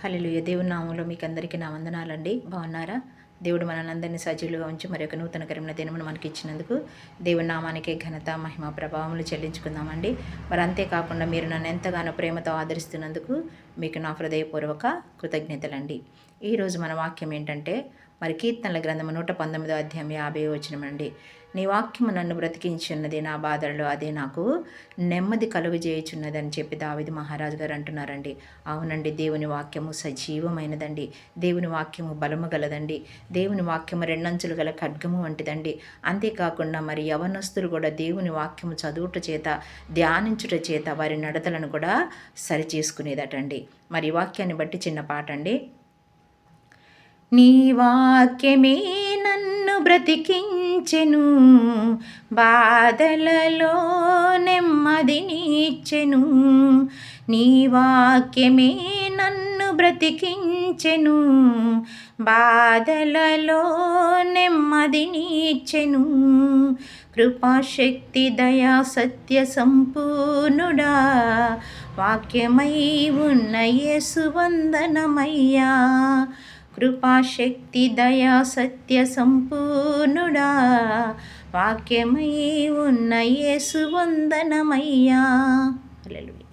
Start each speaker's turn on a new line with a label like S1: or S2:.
S1: హల్లెలూయా. దేవుని నామంలో మీకు అందరికీ నా వందనాలండి. బాగున్నారా? దేవుడు మనందరినీ సజీవులుగా ఉంచి మరి ఒక నూతనకరమైన దినమును మనకి ఇచ్చినందుకు దేవుని నామానికి ఘనత మహిమ ప్రభావములు చెల్లించుకుందామండి. మరి అంతేకాకుండా మీరు నన్ను ఎంతగానో ప్రేమతో ఆదరిస్తున్నందుకు మీకు నా హృదయపూర్వక కృతజ్ఞతలండి. ఈరోజు మన వాక్యం ఏంటంటే మరి కీర్తనల గ్రంథము 119 అధ్యాయం 50 వచనమండి. నీ వాక్యము నన్ను బ్రతికించున్నది, నా బాధల్లో అదే నాకు నెమ్మది కలుగజేయుచున్నది అని చెప్పి దావీదు మహారాజు గారు అంటున్నారండి. అవునండి, దేవుని వాక్యము సజీవమైనదండి. దేవుని వాక్యము బలము గలదండి. దేవుని వాక్యము రెండంచులు గల ఖడ్గము వంటిదండి. అంతేకాకుండా మరి యవనస్తులు కూడా దేవుని వాక్యము చదువుట చేత, ధ్యానించుట చేత వారి నడతలను కూడా సరిచేసుకునేదటండి. మరి ఈ వాక్యాన్ని బట్టి చిన్న పాట అండి. నీ వాక్యమే నన్ను బ్రతికించెను, బాధలలో నెమ్మదినిచ్చెను. నీ వాక్యమే నన్ను బ్రతికించెను, బాధలలో నెమ్మదినిచ్చెను. కృపాశక్తి దయా సత్య సంపూర్ణుడా, వాక్యమై ఉన్న యేసు వందనమయ్యా. కృపాశక్తి దయా సత్య సంపూర్ణుడా, వాక్యమై ఉన్న యేసు వందనమయ్యా. హల్లెలూయా.